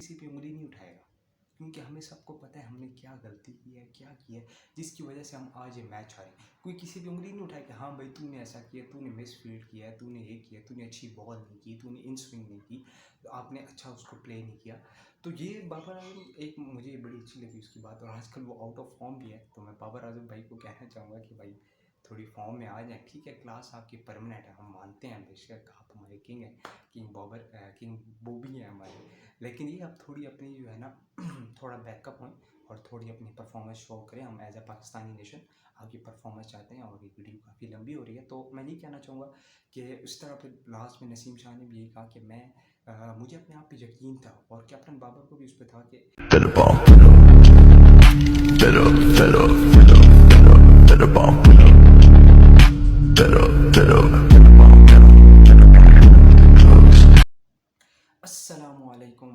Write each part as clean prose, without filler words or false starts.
किसी पे उंगली नहीं उठाएगा, क्योंकि हमें सबको पता है हमने क्या गलती की है, क्या किया है, जिसकी वजह से हम आज ये मैच हारे। कोई किसी पे उंगली नहीं उठाए कि हाँ भाई तूने ऐसा किया, तूने मिस फील्ड किया है, तूने ये किया, तूने अच्छी बॉल नहीं की, तूने इन स्विंग नहीं की, आपने अच्छा उसको प्ले नहीं किया। तो ये बाबर आजम एक मुझे बड़ी अच्छी लगी उसकी बात, और आजकल वो आउट ऑफ फॉर्म भी है। तो मैं बाबर आजम भाई को कहना चाहूँगा कि भाई थोड़ी फॉर्म में आ जाए। ठीक है, क्लास आपकी परमानेंट है, हम मानते हैं, बेशक आप हमारे किंग हैं, किंग बॉबी हैं हमारे, लेकिन ये आप थोड़ी अपनी जो है ना थोड़ा बैकअप हों और थोड़ी अपनी परफॉर्मेंस शो करें। हम एज अ पाकिस्तानी नेशन आपकी परफॉर्मेंस चाहते हैं, और ये वीडियो काफ़ी लंबी हो रही है, तो मैं ये कहना चाहूँगा कि उस तरह फिर लास्ट में नसीम शाह ने भी यही कहा कि मुझे अपने आप पे यकीन था, और कैप्टन बाबर को भी उस पर था कि Assalamualaikum.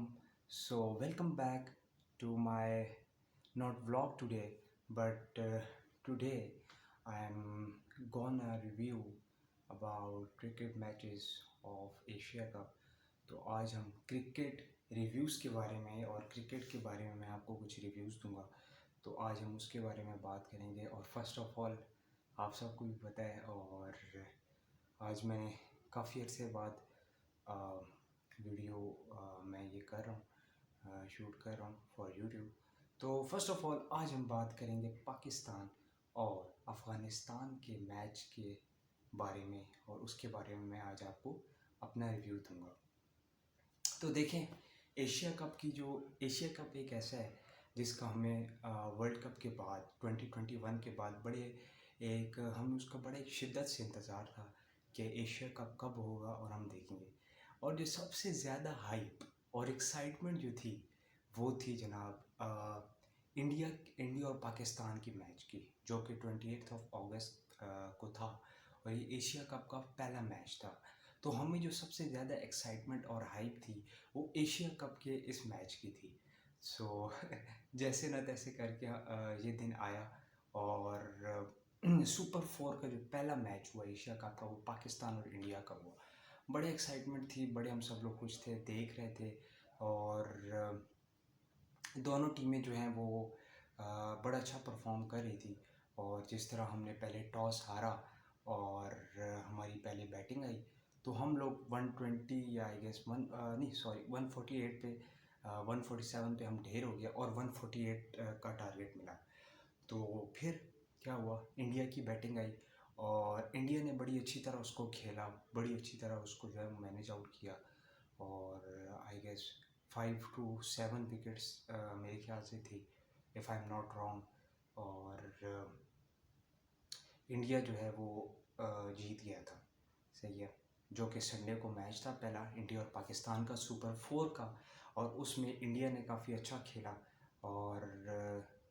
So welcome back to my not vlog today, but today I am gonna review about cricket matches of Asia Cup. तो आज हम क्रिकेट रिव्यूज़ के बारे में और क्रिकेट के बारे में मैं आपको कुछ रिव्यूज़ दूंगा, तो आज हम उसके बारे में बात करेंगे। और फर्स्ट ऑफ ऑल आप सबको भी पता है, और आज मैंने काफ़ी अर्से बाद वीडियो मैं ये कर रहा हूँ, शूट कर रहा हूँ फॉर यूट्यूब। तो फर्स्ट ऑफ ऑल आज हम बात करेंगे पाकिस्तान और अफ़गानिस्तान के मैच के बारे में, और उसके बारे में मैं आज आपको अपना रिव्यू दूंगा। तो देखें, एशिया कप एक ऐसा है जिसका हमें वर्ल्ड कप के बाद 2021 के बाद हमें उसका बड़े शिद्दत से इंतज़ार था कि एशिया कप कब होगा और हम देखेंगे। और जो सबसे ज़्यादा हाइप और एक्साइटमेंट जो थी वो थी जनाब इंडिया और पाकिस्तान की मैच की, जो कि 28 अगस्त को था, और ये एशिया कप का पहला मैच था। तो हमें जो सबसे ज़्यादा एक्साइटमेंट और हाइप थी वो एशिया कप के इस मैच की थी। सो जैसे न तैसे करके ये दिन आया, और सुपर 4 का जो पहला मैच हुआ एशिया कप का वो पाकिस्तान और इंडिया का हुआ। बड़े एक्साइटमेंट थी, बड़े हम सब लोग खुश थे, देख रहे थे, और दोनों टीमें जो हैं वो बड़ा अच्छा परफॉर्म कर रही थी। और जिस तरह हमने पहले टॉस हारा और हमारी पहले बैटिंग आई, तो हम लोग 120 या आई गेस 148 पे 147 पे हम ढेर हो गया, और 148 का टारगेट मिला। तो फिर क्या हुआ, इंडिया की बैटिंग आई, और इंडिया ने बड़ी अच्छी तरह उसको खेला, बड़ी अच्छी तरह उसको जो है मैनेज आउट किया, और आई गेस 5 to 7 विकेट्स मेरे ख्याल से थी, if I am not wrong. और इंडिया जो है वो जीत गया था, सही है, जो कि संडे को मैच था पहला इंडिया और पाकिस्तान का सुपर 4 का, और उसमें इंडिया ने काफ़ी अच्छा खेला, और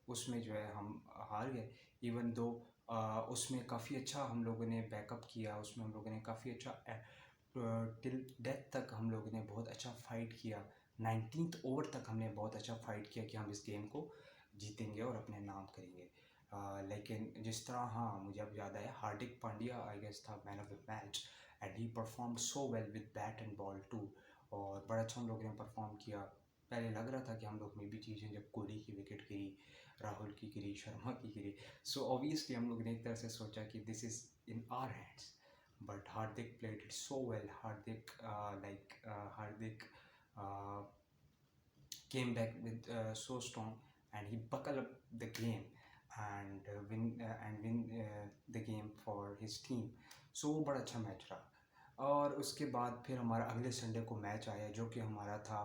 उसमें जो है हम हार गए। इवन दो उसमें काफ़ी अच्छा हम लोगों ने बैकअप किया, उसमें हम लोगों ने काफ़ी अच्छा टिल डेथ तक हम लोगों ने बहुत अच्छा फ़ाइट किया। 19th ओवर तक हमने बहुत अच्छा फ़ाइट किया कि हम इस गेम को जीतेंगे और अपने नाम करेंगे। लेकिन जिस तरह, हाँ मुझे अब याद आया, हार्दिक पांड्या आई गेस था man of the match, and he perform so well with bat and ball too, और बड़ा अच्छा हम लोगों ने परफॉर्म किया। पहले लग रहा था कि हम लोग में भी चीज़ें, जब कोहली की विकेट गिरी, राहुल की गिरी, शर्मा की गिरी, सो ऑब्वियसली हम लोग ने एक तरह से सोचा कि this is in our hands, but Hardik played it so well. Hardik uh, came back with so strong, and he buckled up the game and win the game for his team. So वो बड़ा अच्छा match रहा। और उसके बाद फिर हमारा अगले संडे को मैच आया, जो कि हमारा था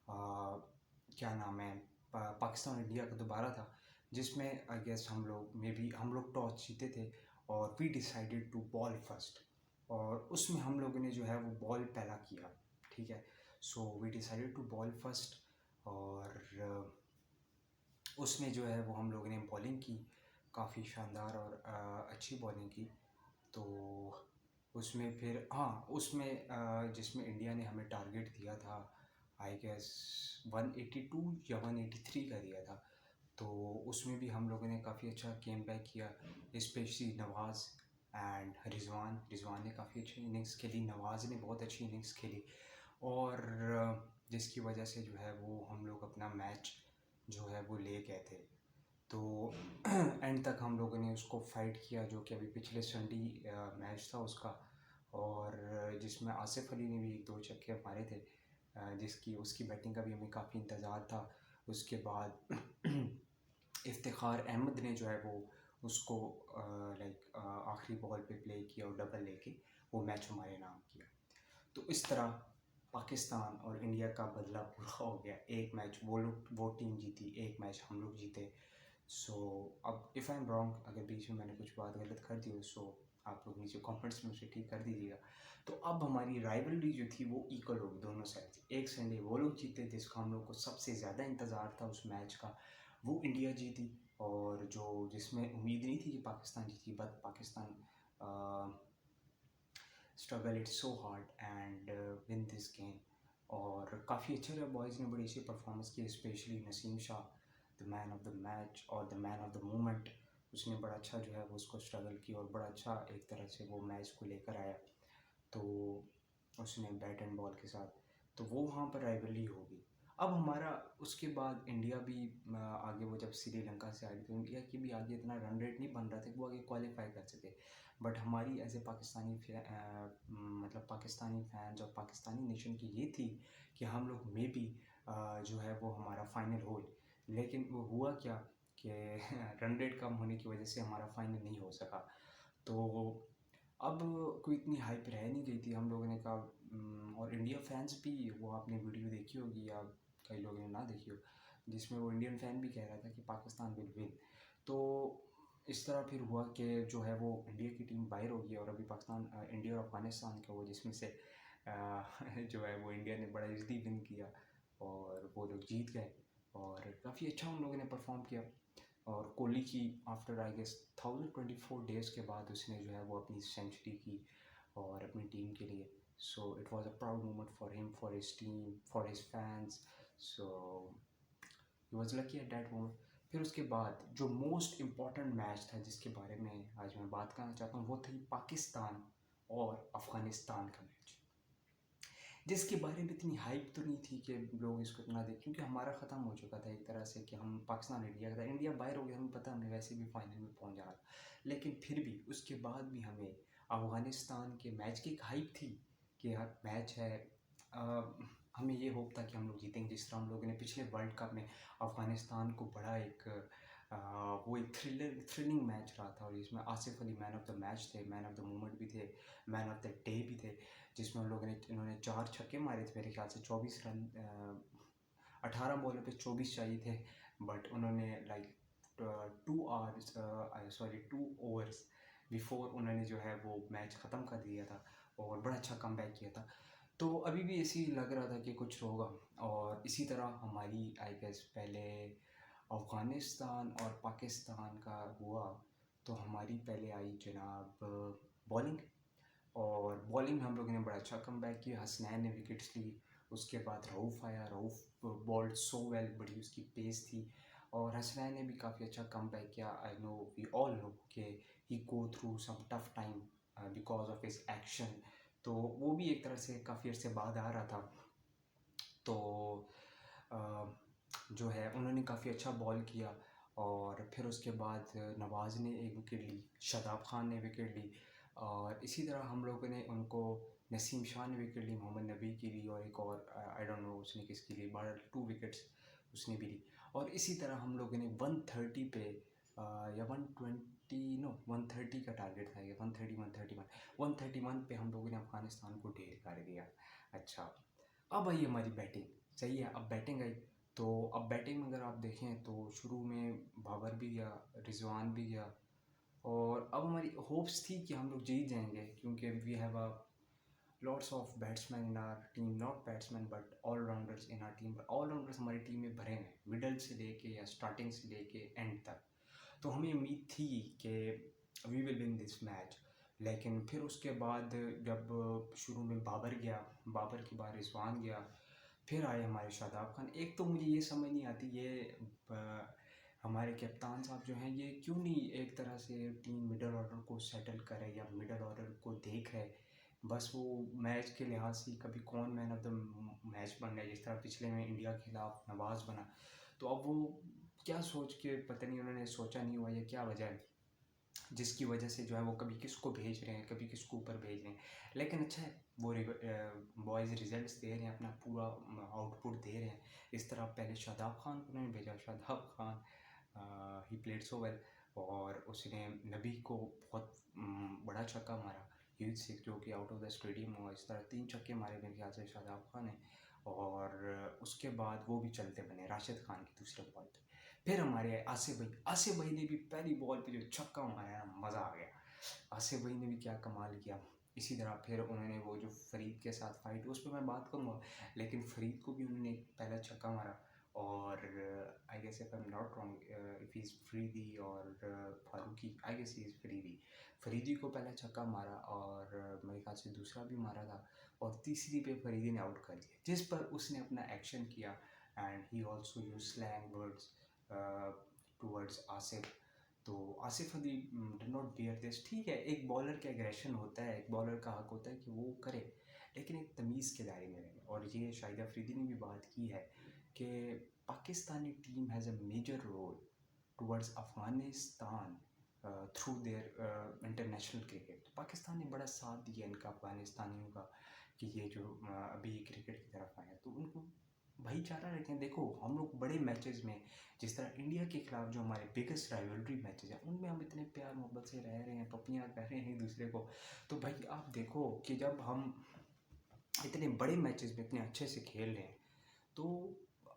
क्या नाम है, पाकिस्तान और इंडिया का दोबारा था, जिसमें आई गेस हम लोग टॉस जीते थे, और we decided to bowl first, और उसमें हम लोगों ने जो है वो बॉल पहला किया, ठीक है। So we decided to bowl first, और उसमें जो है वो हम लोगों ने बॉलिंग की, काफ़ी शानदार और अच्छी बॉलिंग की। तो उसमें फिर जिसमें इंडिया ने हमें टारगेट दिया था आई गेस 182 या 183 का दिया था, तो उसमें भी हम लोगों ने काफ़ी अच्छा गेम बैक किया, स्पेशली नवाज़ एंड रिजवान ने काफ़ी अच्छी इनिंग्स खेली, नवाज़ ने बहुत अच्छी इनिंग्स खेली। और जिसकी वजह से जो है वो हम लोग अपना मैच जो है वो ले गए थे। तो एंड तक हम लोगों ने उसको फाइट किया, जो कि अभी पिछले संडे मैच था उसका, और जिसमें आसिफ अली ने भी एक दो छक्के मारे थे, जिसकी उसकी बैटिंग का भी हमें काफ़ी इंतज़ार था। उसके बाद इफ्तिखार अहमद ने जो है वो उसको लाइक आखिरी बॉल पे प्ले किया और डबल लेके वो मैच हमारे नाम किया। तो इस तरह पाकिस्तान और इंडिया का बदला पूरा हो गया। एक मैच वो टीम जीती, एक मैच हम लोग जीते। सो अब इफ़ आई एम रॉन्ग, अगर बीच में मैंने कुछ बात गलत कर दी हो, सो आप लोग नीचे कमेंट्स में उसे ठीक कर दीजिएगा। तो अब हमारी राइवलरी जो थी वो इक्वल होगी दोनों साइड से। एक संडे वो लोग जीते जिसका हम लोग को सबसे ज़्यादा इंतज़ार था उस मैच का, वो इंडिया जीती। और जो जिसमें उम्मीद नहीं थी कि पाकिस्तान जीती, but Pakistan struggle it so hard and win this game. और काफ़ी अच्छे रहे, बॉयज़ ने बड़ी अच्छी परफॉर्मेंस की, specially Naseem Shah, the man of the match और the man of the moment. उसने बड़ा अच्छा जो है वो उसको स्ट्रगल की और बड़ा अच्छा एक तरह से वो मैच को लेकर आया। तो उसने बैट एंड बॉल के साथ, तो वो वहाँ पर राइवलरी होगी। अब हमारा उसके बाद इंडिया भी आगे, वो जब श्रीलंका से आई तो इंडिया की भी आगे इतना रन रेट नहीं बन रहा था कि वो आगे क्वालिफाई कर सके। बट हमारी एज ए पाकिस्तानी मतलब पाकिस्तानी फैंस और पाकिस्तानी नेशन की ये थी कि हम लोग में भी जो है वो हमारा फाइनल हो। लेकिन वो हुआ क्या कि रन रेट कम होने की वजह से हमारा फाइनल नहीं हो सका। तो अब कोई इतनी हाइप रह नहीं गई थी, हम लोगों ने कहा और इंडिया फैंस भी, वो आपने वीडियो देखी होगी या कई लोगों ने ना देखी हो, जिसमें वो इंडियन फैन भी कह रहा था कि पाकिस्तान विल विन। तो इस तरह फिर हुआ कि जो है वो इंडिया की टीम बाहर हो गई और अभी पाकिस्तान इंडिया और अफगानिस्तान का वो, जिसमें से जो है वो इंडिया ने बड़ा इजली विन किया और वो लोग जीत गए। और काफ़ी अच्छा उन लोगों ने परफॉर्म किया। और कोहली की आफ्टर आई गेस 1024 डेज़ के बाद उसने जो है वो अपनी सेंचुरी की और अपनी टीम के लिए। So it was a proud moment for him, for his team, for his fans. So he was lucky at that moment. फिर उसके बाद जो मोस्ट इम्पॉर्टेंट मैच था जिसके बारे में आज मैं बात करना चाहता हूँ, वो थी पाकिस्तान और अफ़गानिस्तान का मैच, जिसके बारे में इतनी हाइप तो नहीं थी कि लोग इसको इतना देख, क्योंकि हमारा ख़त्म हो चुका था एक तरह से कि हम पाकिस्तान इंडिया का था, इंडिया बाहर हो गया, हमें पता, हमने वैसे भी फाइनल में पहुंच जाना था। लेकिन फिर भी उसके बाद भी हमें अफ़गानिस्तान के मैच की एक हाइप थी कि यार मैच है, अ, हमें ये होप था कि हम लोग जीतेंगे। जिस तरह हम लोगों ने पिछले वर्ल्ड कप में अफ़गानिस्तान को बड़ा एक वो एक थ्रिलिंग मैच रहा था, और इसमें Asif Ali man of the match थे, मैन ऑफ द मोमेंट भी थे, मैन ऑफ द डे भी थे, जिसमें उन लोगों ने इन्होंने 4 छक्के मारे थे मेरे ख्याल से 24 रन, 18 बॉलों पे 24 चाहिए थे। बट उन्होंने like 2 hours, sorry 2 overs before उन्होंने जो है वो मैच ख़त्म कर दिया था और बड़ा अच्छा कमबैक किया था। तो अभी भी ऐसे ही लग रहा था कि कुछ होगा। और इसी तरह हमारी आई गेस पहले अफ़गानिस्तान और पाकिस्तान का हुआ, तो हमारी पहले आई जनाब बॉलिंग। और बॉलिंग में हम लोगों ने बड़ा अच्छा कमबैक किया, हसनैन ने विकेट्स ली। उसके बाद रऊफ़ आया, रऊफ़ बॉल्ड सो वेल, बड़ी उसकी पेस थी। और हसनैन ने भी काफ़ी अच्छा कमबैक किया। I know, we all know कि he go through some tough time because of his action. तो वो भी एक तरह से काफ़ी अर्से बाद आ रहा था। तो जो है उन्होंने काफ़ी अच्छा बॉल किया। और फिर उसके बाद नवाज़ ने एक विकेट ली, शादाब खान ने विकेट ली, और इसी तरह हम लोगों ने उनको, नसीम शाह ने विकेट ली, मोहम्मद नबी की ली, और एक और आई डोंट नो उसने किसकी ली, बड़ा 2 विकेट्स उसने भी ली। और इसी तरह हम लोगों ने 130 पे या 120, नो 130 का टारगेट था, ये 130, 131 पे हम लोगों ने अफ़गानिस्तान को ढेर कर दिया। अच्छा, अब आई हमारी बैटिंग। सही है, अब बैटिंग आई। तो अब बैटिंग में अगर आप देखें तो शुरू में बाबर भी गया, रिजवान भी गया, और अब हमारी होप्स थी कि हम लोग जीत जाएंगे, क्योंकि we have a lots of batsman in our team, not batsman but allrounders in our team. Allrounders हमारी टीम में भरे हैं, मिडल से लेके या स्टार्टिंग से लेके एंड तक। तो हमें उम्मीद थी कि we will win this match. लेकिन फिर उसके बाद जब शुरू में बाबर गया, बाबर के बाद रिजवान गया, फिर आए हमारे शादाब खान। एक तो मुझे ये समझ नहीं आती, ये हमारे कप्तान साहब जो हैं, ये क्यों नहीं एक तरह से टीम मिडल ऑर्डर को सेटल करे या मिडल ऑर्डर को देख है बस वो मैच के लिहाज से कभी कौन मैन ऑफ द मैच बन गया, जिस तरह पिछले में इंडिया के खिलाफ नवाज बना। तो अब वो क्या सोच के, पता नहीं उन्होंने सोचा नहीं हुआ या क्या वजह है, जिसकी वजह से जो है वो कभी किसको भेज रहे हैं, कभी किसको ऊपर भेज रहे हैं। लेकिन अच्छा है, वो बॉयज़ रिजल्ट्स दे रहे हैं, अपना पूरा आउटपुट दे रहे हैं। इस तरह पहले शादाब खान को उन्होंने भेजा, Shadab Khan he played so well, और उसने नबी को बहुत बड़ा छक्का मारा, ह्यूज सिख, जो कि आउट ऑफ द स्टेडियम हुआ। इस तरह 3 छक्के मारे मेरे ख्याल से शादाब खान ने। और उसके बाद वो भी चलते बने राशिद खान की दूसरे बॉल पे। फिर हमारे आसिफ भाई ने भी पहली बॉल पे जो छक्का मारा, मज़ा आ गया। आसिफ भाई ने भी क्या कमाल किया। इसी तरह फिर उन्होंने वो जो फ़रीद के साथ फाइट, उस पर मैं बात करूँगा, लेकिन फ़रीद को भी उन्होंने पहला छक्का मारा। और I guess if I am not wrong, if is Faridi और Farooqi, I guess he is Faridi. Faridi को पहला छक्का मारा, और मेरे ख्याल से दूसरा भी मारा था, और तीसरी पे फरीदी ने आउट कर दिया, जिस पर उसने अपना एक्शन किया। And he also use slang words towards Asif. तो Asif Ali do not bear this. ठीक है, एक बॉलर का एग्रेशन होता है, एक बॉलर का हक होता है कि वो करे, लेकिन एक तमीज़ के दायरे में रहे। और ये शाहिद अफरीदी ने भी बात की है कि Pakistani team has a major role towards Afghanistan through their international cricket. तो पाकिस्तान ने बड़ा साथ दिया इनका, अफ़गानिस्तानियों का, कि ये जो अभी क्रिकेट की तरफ आए हैं, तो उनको भाईचारा रखें। देखो, हम लोग बड़े मैचेस में, जिस तरह इंडिया के खिलाफ जो हमारे बिगेस्ट राइवलरी मैचेस हैं, उनमें हम इतने प्यार मोहब्बत से रह रहे हैं, पपियाँ कर रहे हैं एक दूसरे को। तो भाई आप देखो कि जब हम इतने बड़े मैचेस में इतने अच्छे से खेल रहे हैं, तो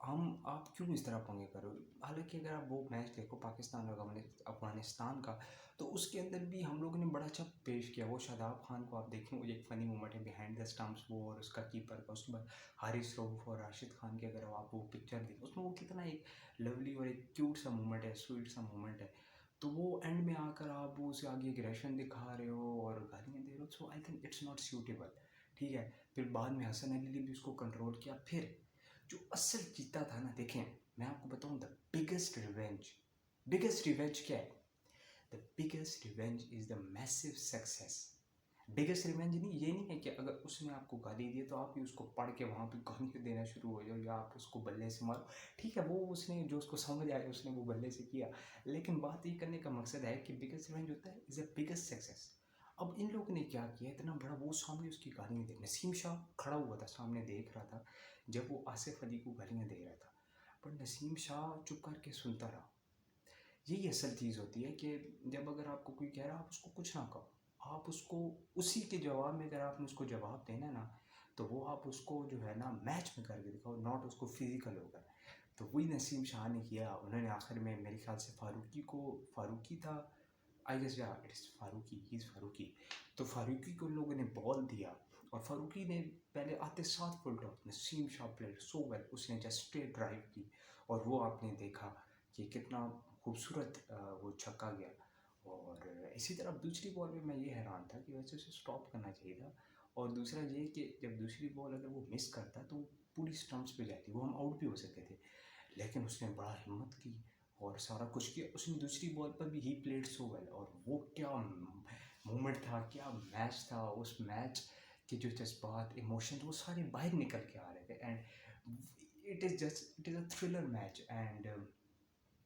हम आप क्यों इस तरह पंगे करो। हालांकि अगर आप वो मैच देखो पाकिस्तान और अफगानिस्तान का, तो उसके अंदर भी हम लोगों ने बड़ा अच्छा पेश किया। वो शादाब खान को आप देखें, वो एक फ़नी मोमेंट है बिहाइंड द स्टम्प्स, वो और उसका कीपर का, उसके बाद हारिस रऊफ़ और राशिद खान की अगर आप वो पिक्चर देखें, उसमें वो कितना एक लवली और एक क्यूट सा मोमेंट है, स्वीट सा मोमेंट है। तो वो एंड में आकर आप वो उसे आगे एग्रेशन दिखा रहे हो और गालियाँ दे रहे हो, so I think it's not suitable. ठीक है, फिर बाद में हसन अली ने भी उसको कंट्रोल किया। फिर जो असल जीता था ना, देखें मैं आपको बताऊं, द बिगेस्ट रिवेंज क्या है? The biggest revenge is the massive success. Biggest revenge नहीं, ये नहीं है कि अगर उसने आपको गाली दी तो आप भी उसको पढ़ के वहाँ पे गाली देना शुरू हो जाओ, या आप उसको बल्ले से मारो। ठीक है, वो उसने जो उसको समझ आया उसने वो बल्ले से किया, लेकिन बात ये करने का मकसद है कि बिगेस्ट रिवेंज होता है इज अ बिगेस्ट सक्सेस। अब इन लोगों ने क्या किया, इतना बड़ा, वो सामने उसकी गालियाँ दे, नसीम शाह खड़ा हुआ था सामने देख रहा था जब वो आसिफ अली को गालियाँ दे रहा था, पर नसीम शाह चुप करके सुनता रहा। यही असल चीज़ होती है कि जब अगर आपको कोई कह रहा है, आप उसको कुछ ना कहो, आप उसको उसी के जवाब में, अगर आपने उसको जवाब देना ना, तो वो आप उसको जो है ना मैच में करके दिखाओ, नॉट उसको फिजिकल होकर। तो वही नसीम शाह ने किया। उन्होंने आखिर में मेरे ख्याल से फारूकी था, आई गेस, या it's Farooqi, he is Farooqi. तो फारूकी को लोगों ने बॉल दिया, और फारूकी ने पहले आते साथ full toss, Naseem Shah played so well, उसने जस्ट स्ट्रेट ड्राइव की, और वो आपने देखा कि कितना खूबसूरत वो छक्का गया। और इसी तरह दूसरी बॉल में मैं ये हैरान था कि वैसे उसे स्टॉप करना चाहिए था। और दूसरा ये कि जब दूसरी बॉल अगर वो मिस करता तो पूरी स्टंप्स पे जाती, वो हम आउट भी हो सकते थे, लेकिन उसने बड़ा हिम्मत की और सारा कुछ किया। उसने दूसरी बॉल पर भी ही प्लेड सो वेल, और वो क्या मोमेंट था, क्या मैच था। उस मैच के जो जज्बात, इमोशन, वो सारे बाहर निकल के आ रहे थे। And it is a thriller match, and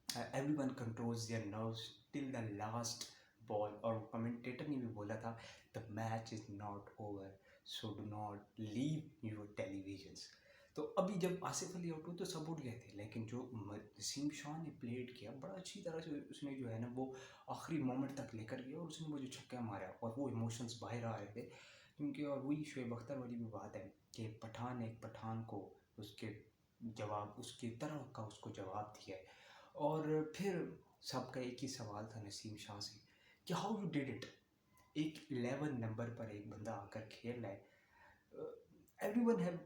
everyone controls their nerves till the last ball. और कमेंटेटर ने भी बोला था, the match is not over, so do not leave your televisions. तो अभी जब आसिफ अली आउट हुए तो सब उठ गए थे, लेकिन जो नसीम शाह ने प्लेड किया बड़ा अच्छी तरह से, उसने जो है ना वो आखिरी मोमेंट तक लेकर गया, और उसने वो जो छक्का मारा और वो इमोशंस बाहर आ रहे थे। क्योंकि और वही शुएब अख्तर वाली भी बात है कि पठान एक पठान को उसके जवाब, उसकी तरह का उसको जवाब दिया है। और फिर सबका एक ही सवाल था नसीम शाह से कि हाउ यू डिड इट। एक 11 नंबर पर एक बंदा आकर खेल रहा है, everyone have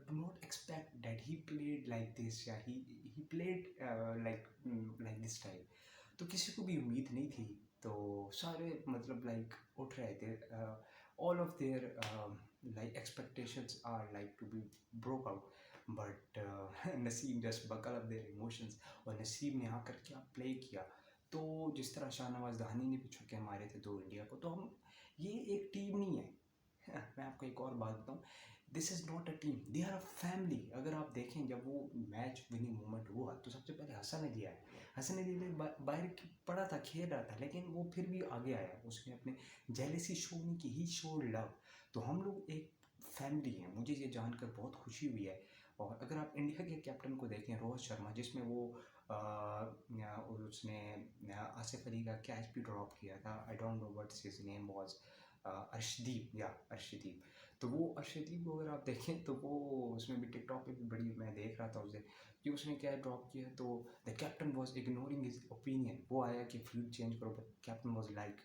do not expect that he played like this, या he played like this type। तो किसी को भी उम्मीद नहीं थी। तो सारे मतलब लाइक उठ रहे थे, all of their like expectations are like to be broke out, but Naseem just buckle up their emotions। और नसीम ने आकर क्या प्ले किया। तो जिस तरह शाहनवाज दहानी ने भी छक्के मारे थे 2 इंडिया को, तो हम, ये एक टीम नहीं है, मैं आपको एक और बात बताऊं, this is not a team, they are a family. अगर आप देखें जब वो मैच विनिंग मोमेंट हुआ तो सबसे पहले हसन अली आया। हसन अली ने बाहर पड़ा था, खेल रहा था, लेकिन वो फिर भी आगे आया। उसने अपने जेलेसी शो नहीं की, ही शो लव। तो हम लोग एक फैमिली हैं, मुझे ये जानकर बहुत खुशी हुई है। और अगर आप इंडिया के कैप्टन को देखें, रोहित शर्मा, जिसमें वो उसने आसिफ अली का कैच भी ड्रॉप किया था, I don't know what's his name was, Arshdeep, या अर्शदीप। तो वो अर्शदीप को अगर आप देखें तो वो उसमें भी टिकटॉक पे भी बड़ी, मैं देख रहा था उस दिन कि उसने क्या ड्रॉप किया, तो the captain was ignoring his opinion. वो आया कि फील्ड चेंज करो, but captain was like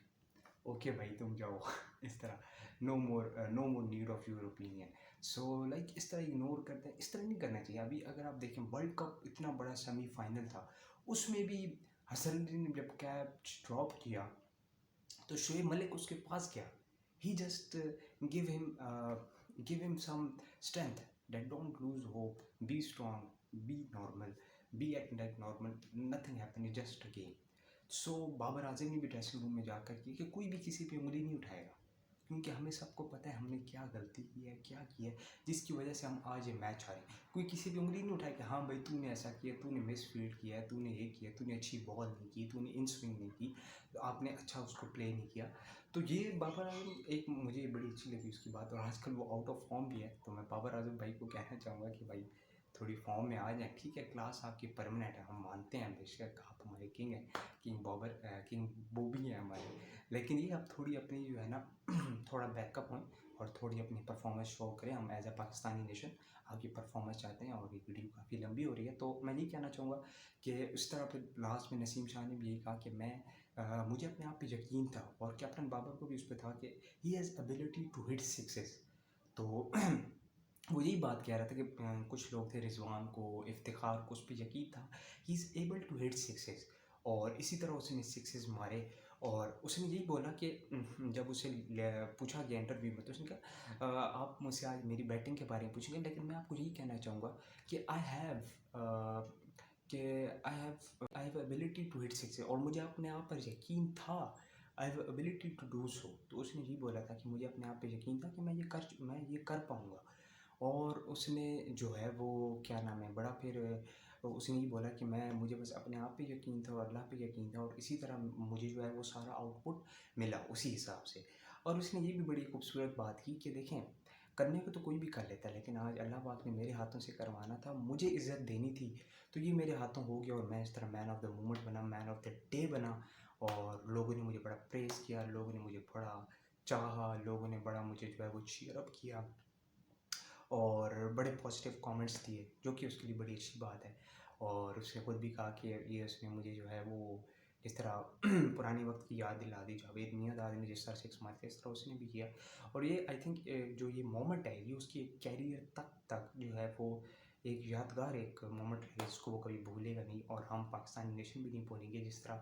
okay भाई तुम जाओ। इस तरह, no more need of your opinion. So like इस तरह इग्नोर करते हैं, इस तरह नहीं करना चाहिए। अभी अगर आप देखें वर्ल्ड कप इतना बड़ा सेमीफाइनल था, उसमें भी हसन अली ने जब कैच ड्रॉप किया तो शोएब मलिक उसके पास गया, he just give him some strength that don't lose hope, be strong, be normal, be act like normal, nothing happen, is just a game. So Babar Azam ने भी ड्रेसिंग रूम में जाकर कि कोई भी किसी पे उंगली नहीं उठाएगा, क्योंकि हमें सबको पता है हमने क्या गलती की है, क्या किया है, जिसकी वजह से हम आज ये मैच हारे। कोई किसी पे उंगली नहीं उठाए कि हाँ भाई तूने ऐसा किया, तूने मिस फील्ड किया है, तूने ये किया, तूने अच्छी बॉल नहीं की, तूने इन स्विंग नहीं की, तो आपने अच्छा उसको प्ले नहीं किया। तो ये बाबर आजम, एक मुझे बड़ी अच्छी लगी उसकी बात। और आजकल वो आउट ऑफ फॉर्म भी है, तो मैं बाबर आजम भाई को कहना चाहूँगा कि भाई थोड़ी फॉर्म में आ जाए। ठीक है, क्लास आपकी परमानेंट है, हम मानते हैं, बेशक आप हमारे किंग हैं, किंग बॉबी हैं हमारे, लेकिन ये आप थोड़ी अपनी जो है ना थोड़ा बैकअप हों और थोड़ी अपनी परफॉर्मेंस शो करें। हम एज ए पाकिस्तानी नेशन आपकी परफॉर्मेंस चाहते हैं। और ये वीडियो काफ़ी लंबी हो रही है, तो मैं ये कहना चाहूँगा कि उस तरह फिर लास्ट में नसीम शाह ने भी यही कहा कि मुझे अपने आप पे यकीन था, और कैप्टन बाबर को भी उस पर था कि he has ability to hit sixes. तो वो यही बात कह रहा था कि कुछ लोग थे, रिजवान को, इफ्तिखार को, उस पर यकीन था he is able to hit sixes, और इसी तरह उसने सिक्सेस मारे। और उसने यही बोला कि जब उसे पूछा गया इंटरव्यू में, तो उसने कहा आप मुझसे आज मेरी बैटिंग के बारे में पूछेंगे, लेकिन मैं आपको यही कहना चाहूँगा कि I have ability to hit sixes, और मुझे अपने आप पर यकीन था, I have ability to do so. तो उसने यही बोला था कि मुझे अपने आप पर यकीन था कि मैं ये कर पाऊँगा। और उसने जो है वो क्या नाम है, बड़ा फिर उसने ये बोला कि मुझे बस अपने आप पे यकीन था और अल्लाह पे यकीन था, और इसी तरह मुझे जो है वो सारा आउटपुट मिला उसी हिसाब से। और उसने ये भी बड़ी खूबसूरत बात की कि देखें, करने को तो कोई भी कर लेता है, लेकिन आज अल्लाह पाक ने मेरे हाथों से करवाना था, मुझे इज़्ज़त देनी थी, तो ये मेरे हाथों हो गया, और मैं इस तरह मैन ऑफ द मोमेंट बना, मैन ऑफ द डे बना। और लोगों ने मुझे बड़ा प्रेज़ किया, लोगों ने मुझे बड़ा चाहा, लोगों ने बड़ा मुझे जो है वो चीयर अप किया, और बड़े पॉजिटिव कमेंट्स दिए, जो कि उसके लिए बड़ी अच्छी बात है। और उसने खुद भी कहा कि ये उसने मुझे जो है वो इस तरह पुराने वक्त की याद दिला दी, जावेद मियाँदाद ने जिस तरह सिक्स मारे थे, इस तरह उसने भी किया। और ये आई थिंक जो ये मोमेंट है, ये उसकी कैरियर तक जो है वो एक यादगार एक मोमेंट है, जिसको वो कभी भूलेगा नहीं, और हम पाकिस्तानी नेशन भी नहीं भूलेंगे। जिस तरह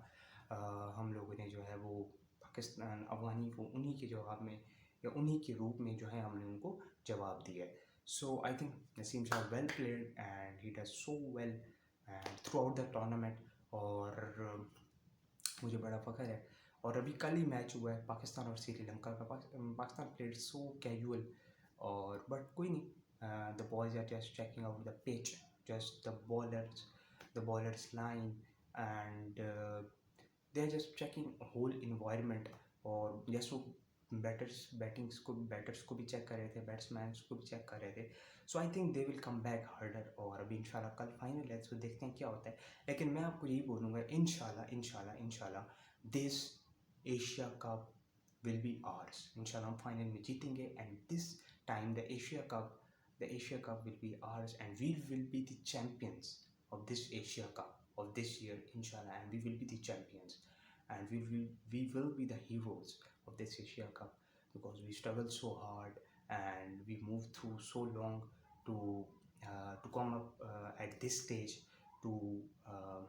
हम लोगों ने जो है वो पाकिस्तान अफगानी को उन्हीं के जवाब में, या उन्हीं के रूप में जो है हमने उनको जवाब दिया है। So I think Naseem Shah well played and he does so well and throughout the tournament। और मुझे बड़ा फ़ख्र है। और अभी कल ही मैच हुआ है पाकिस्तान और श्रीलंका का। पाकिस्तान प्लेड सो कैजुअल, और बट कोई नहीं, the boys are just checking out the pitch, just the bowlers line, and they are just checking whole environment. और जस्ट वो बैटर्स को भी चेक कर रहे थे, बैट्समैन को भी चेक कर रहे थे। So I think they will come back harder. और अभी इंशाल्लाह कल फाइनल है, तो देखते हैं क्या होता है। लेकिन मैं आपको यही बोलूँगा, इंशाल्लाह this Asia cup will be ours. इंशाल्लाह हम फाइनल में जीतेंगे, and this time the Asia cup will be ours, and we will be the champions of this Asia Cup of this year, inshallah, and we will be the champions, and we will be the heroes of this Asia Cup, because we struggled so hard and we moved through so long to come up at this stage to uh,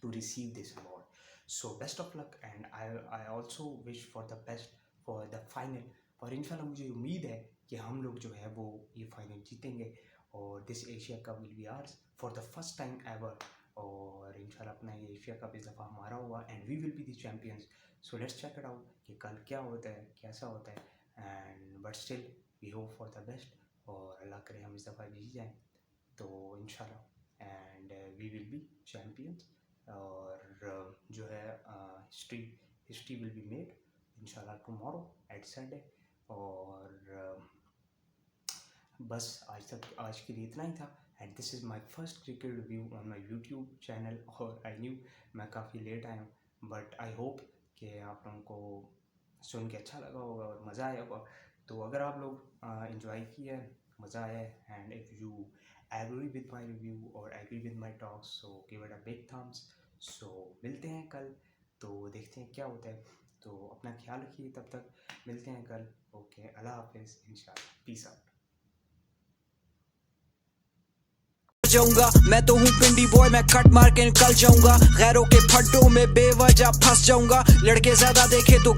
to receive this award. So best of luck, and I also wish for the best for the final। और इंशाल्लाह मुझे उम्मीद है कि हम लोग जो है वो ये फाइनल जीतेंगे, और this Asia cup will be ours for the first time ever. और इंशाल्लाह अपना ये एशिया कप इस दफ़ा हमारा हुआ, and we will be the champions. So let's check it out कि कल क्या होता है, कैसा होता है, and but still we hope for the best, और अल्लाह करे हम इस दफ़ा जीत जाएँ तो इंशाल्लाह, and we will be champions. और जो है हिस्ट्री विल बी मेड इंशाल्लाह टुमारो एट संडे। और बस आज के लिए इतना ही था, and this is my first cricket review on my YouTube channel. और आई न्यू मैं काफ़ी लेट आया हूँ, बट आई होप कि आप लोगों को सुन के अच्छा लगा होगा और मज़ा आया होगा। तो अगर आप लोग इन्जॉय किया, मज़ा आया, and if you agree with my review और agree with my talks, so give it a big thumbs. So मिलते हैं कल, तो देखते हैं क्या होता है। तो अपना ख्याल रखिए, तब तक मिलते हैं कल। ओके, अल्लाह हाफिज़, इंशाल्लाह, पीस आउट। जाऊंगा मैं तो हूँ पिंडी बॉय, मैं कट मार के निकल जाऊंगा, गैरों के फड्डों में बेवजह फंस जाऊंगा, लड़के ज्यादा देखे तो